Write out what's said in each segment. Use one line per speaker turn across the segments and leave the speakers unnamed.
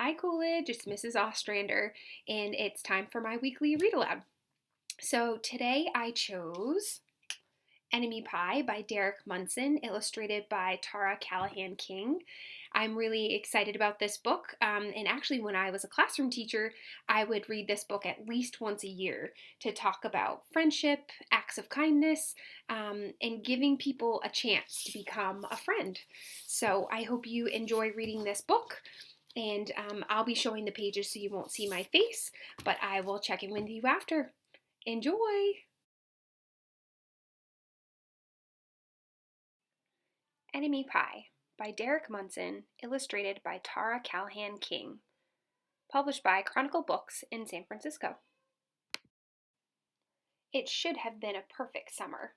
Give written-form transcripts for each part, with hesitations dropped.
Hi, Coolidge. It's Mrs. Ostrander, and it's time for my weekly read aloud. So today I chose Enemy Pie by Derek Munson, illustrated by Tara Callahan King. I'm really excited about this book, and actually, when I was a classroom teacher, I would read this book at least once a year to talk about friendship, acts of kindness, and giving people a chance to become a friend. So I hope you enjoy reading this book. And I'll be showing the pages so you won't see my face, but I will check in with you after. Enjoy! Enemy Pie by Derek Munson, illustrated by Tara Callahan King. Published by Chronicle Books in San Francisco. It should have been a perfect summer.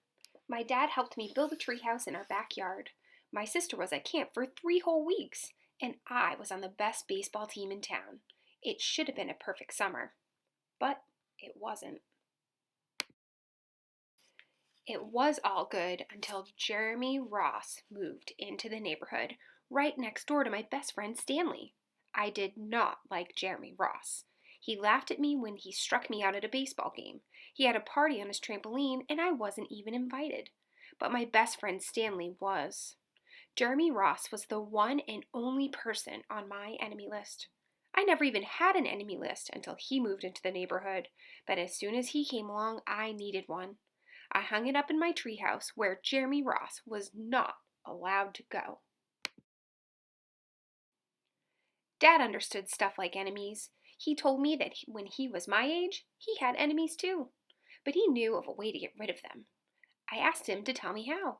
My dad helped me build a treehouse in our backyard. My sister was at camp for 3 whole weeks, and I was on the best baseball team in town. It should have been a perfect summer, but it wasn't. It was all good until Jeremy Ross moved into the neighborhood right next door to my best friend Stanley. I did not like Jeremy Ross. He laughed at me when he struck me out at a baseball game. He had a party on his trampoline and I wasn't even invited. But my best friend Stanley was. Jeremy Ross was the one and only person on my enemy list. I never even had an enemy list until he moved into the neighborhood, but as soon as he came along, I needed one. I hung it up in my treehouse where Jeremy Ross was not allowed to go. Dad understood stuff like enemies. He told me that when he was my age, he had enemies too, but he knew of a way to get rid of them. I asked him to tell me how.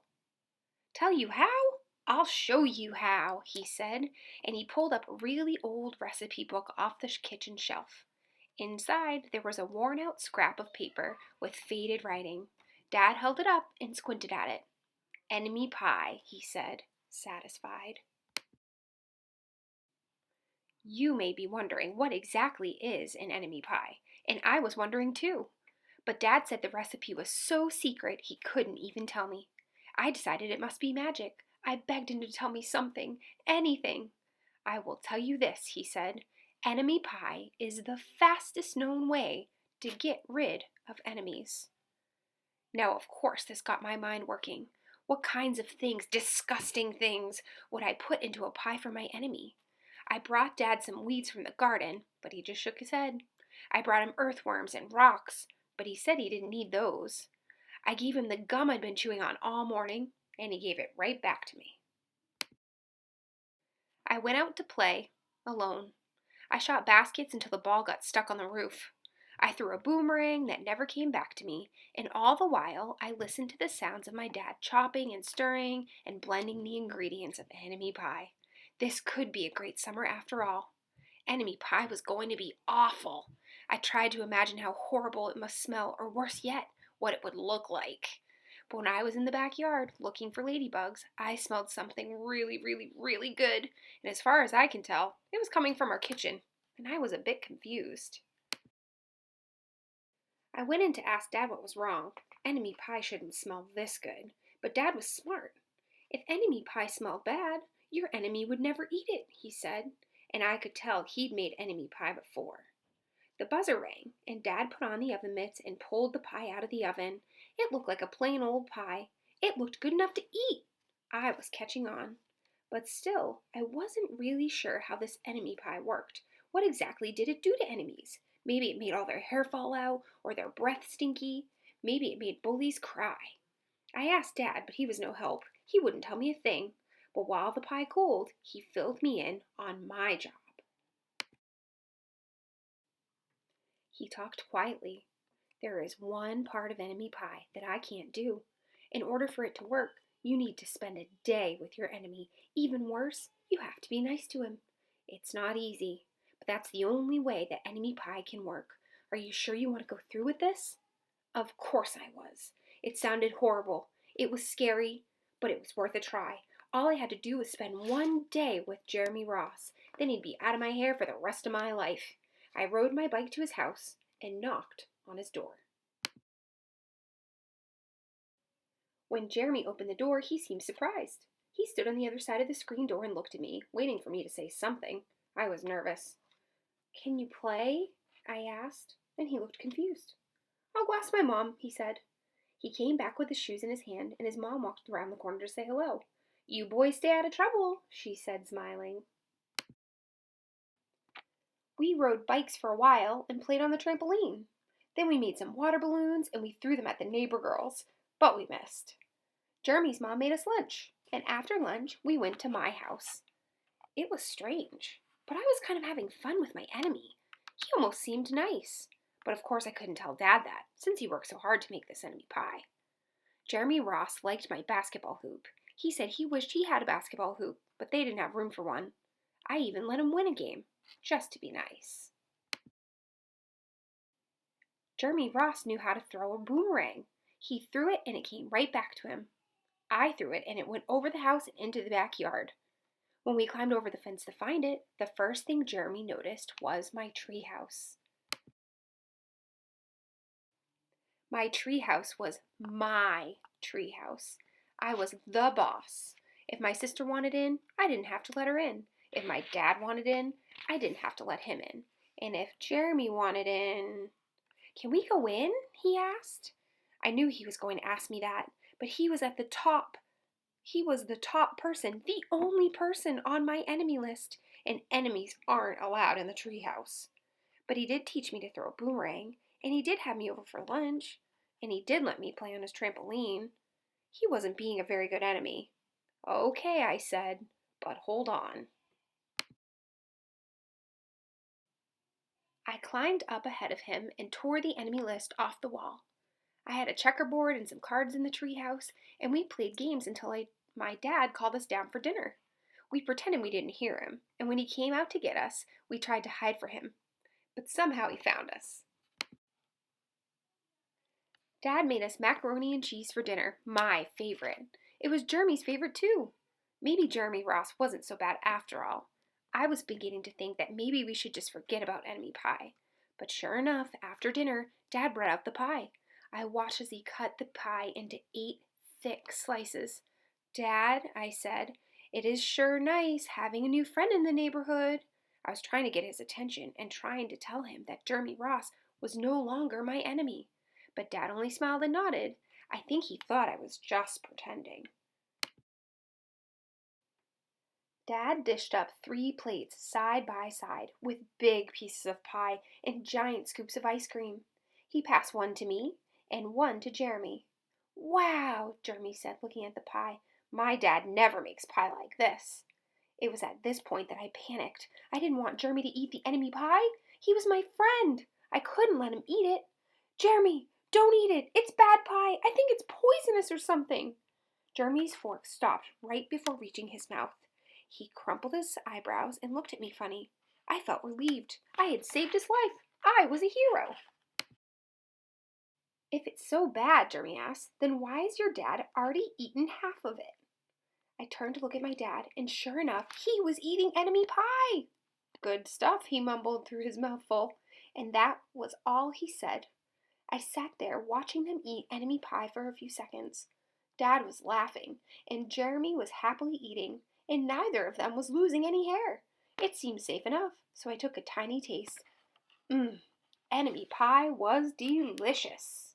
Tell you how? I'll show you how, he said, and he pulled up a really old recipe book off the kitchen shelf. Inside, there was a worn-out scrap of paper with faded writing. Dad held it up and squinted at it. Enemy pie, he said, satisfied. You may be wondering what exactly is an enemy pie, and I was wondering too. But Dad said the recipe was so secret he couldn't even tell me. I decided it must be magic. I begged him to tell me something, anything. I will tell you this, he said. Enemy pie is the fastest known way to get rid of enemies. Now, of course, this got my mind working. What kinds of things, disgusting things, would I put into a pie for my enemy? I brought Dad some weeds from the garden, but he just shook his head. I brought him earthworms and rocks, but he said he didn't need those. I gave him the gum I'd been chewing on all morning, and he gave it right back to me. I went out to play, alone. I shot baskets until the ball got stuck on the roof. I threw a boomerang that never came back to me, and all the while I listened to the sounds of my dad chopping and stirring and blending the ingredients of enemy pie. This could be a great summer after all. Enemy pie was going to be awful. I tried to imagine how horrible it must smell, or worse yet, what it would look like. But when I was in the backyard looking for ladybugs, I smelled something really, really, really good, and as far as I can tell, it was coming from our kitchen, and I was a bit confused. I went in to ask Dad what was wrong. Enemy pie shouldn't smell this good, but Dad was smart. If enemy pie smelled bad, your enemy would never eat it, he said, and I could tell he'd made enemy pie before. The buzzer rang, and Dad put on the oven mitts and pulled the pie out of the oven. It looked like a plain old pie. It looked good enough to eat. I was catching on. But still, I wasn't really sure how this enemy pie worked. What exactly did it do to enemies? Maybe it made all their hair fall out, or their breath stinky. Maybe it made bullies cry. I asked Dad, but he was no help. He wouldn't tell me a thing. But while the pie cooled, he filled me in on my job. He talked quietly. There is one part of enemy pie that I can't do. In order for it to work, you need to spend a day with your enemy. Even worse, you have to be nice to him. It's not easy, but that's the only way that enemy pie can work. Are you sure you want to go through with this? Of course I was. It sounded horrible. It was scary, but it was worth a try. All I had to do was spend one day with Jeremy Ross. Then he'd be out of my hair for the rest of my life. I rode my bike to his house and knocked on his door. When Jeremy opened the door, he seemed surprised. He stood on the other side of the screen door and looked at me, waiting for me to say something. I was nervous. Can you play? I asked, and he looked confused. I'll go ask my mom, he said. He came back with his shoes in his hand, and his mom walked around the corner to say hello. You boys stay out of trouble, she said, smiling. We rode bikes for a while and played on the trampoline. Then we made some water balloons and we threw them at the neighbor girls, but we missed. Jeremy's mom made us lunch, and after lunch, we went to my house. It was strange, but I was kind of having fun with my enemy. He almost seemed nice, but of course I couldn't tell Dad that, since he worked so hard to make this enemy pie. Jeremy Ross liked my basketball hoop. He said he wished he had a basketball hoop, but they didn't have room for one. I even let him win a game, just to be nice. Jeremy Ross knew how to throw a boomerang. He threw it and it came right back to him. I threw it and it went over the house and into the backyard. When we climbed over the fence to find it, the first thing Jeremy noticed was my treehouse. My treehouse was my treehouse. I was the boss. If my sister wanted in, I didn't have to let her in. If my dad wanted in, I didn't have to let him in. And if Jeremy wanted in... Can we go in? He asked. I knew he was going to ask me that, but he was at the top. He was the top person, the only person on my enemy list, and enemies aren't allowed in the treehouse. But he did teach me to throw a boomerang, and he did have me over for lunch, and he did let me play on his trampoline. He wasn't being a very good enemy. Okay, I said, but hold on. I climbed up ahead of him and tore the enemy list off the wall. I had a checkerboard and some cards in the treehouse, and we played games until my dad called us down for dinner. We pretended we didn't hear him, and when he came out to get us, we tried to hide from him. But somehow he found us. Dad made us macaroni and cheese for dinner, my favorite. It was Jeremy's favorite too. Maybe Jeremy Ross wasn't so bad after all. I was beginning to think that maybe we should just forget about enemy pie. But sure enough, after dinner, Dad brought out the pie. I watched as he cut the pie into 8 thick slices. Dad, I said, it is sure nice having a new friend in the neighborhood. I was trying to get his attention and trying to tell him that Jeremy Ross was no longer my enemy. But Dad only smiled and nodded. I think he thought I was just pretending. Dad dished up 3 plates side by side with big pieces of pie and giant scoops of ice cream. He passed one to me and one to Jeremy. Wow, Jeremy said, looking at the pie. My dad never makes pie like this. It was at this point that I panicked. I didn't want Jeremy to eat the enemy pie. He was my friend. I couldn't let him eat it. Jeremy, don't eat it. It's bad pie. I think it's poisonous or something. Jeremy's fork stopped right before reaching his mouth. He crumpled his eyebrows and looked at me funny. I felt relieved. I had saved his life. I was a hero. If it's so bad, Jeremy asked, then why has your dad already eaten half of it? I turned to look at my dad, and sure enough, he was eating enemy pie. Good stuff, he mumbled through his mouthful, and that was all he said. I sat there watching them eat enemy pie for a few seconds. Dad was laughing, and Jeremy was happily eating, and neither of them was losing any hair. It seemed safe enough, so I took a tiny taste. Enemy pie was delicious.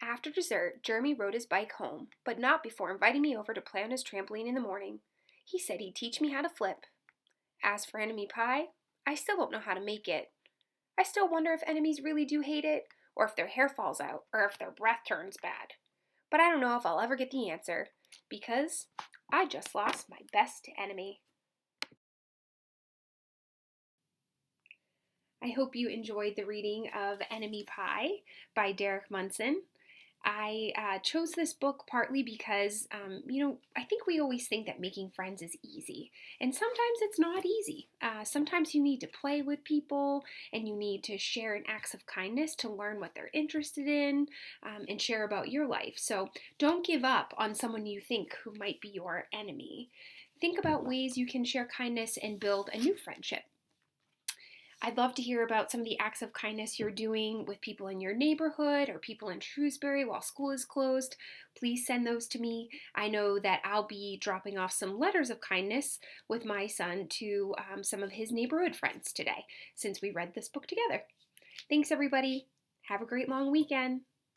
After dessert, Jeremy rode his bike home, but not before inviting me over to play on his trampoline in the morning. He said he'd teach me how to flip. As for enemy pie, I still don't know how to make it. I still wonder if enemies really do hate it, or if their hair falls out, or if their breath turns bad. But I don't know if I'll ever get the answer, because I just lost my best enemy. I hope you enjoyed the reading of Enemy Pie by Derek Munson. I chose this book partly because, I think we always think that making friends is easy. And sometimes it's not easy. Sometimes you need to play with people and you need to share in acts of kindness to learn what they're interested in and share about your life. So don't give up on someone you think who might be your enemy. Think about ways you can share kindness and build a new friendship. I'd love to hear about some of the acts of kindness you're doing with people in your neighborhood or people in Shrewsbury while school is closed. Please send those to me. I know that I'll be dropping off some letters of kindness with my son to some of his neighborhood friends today, since we read this book together. Thanks, everybody. Have a great long weekend.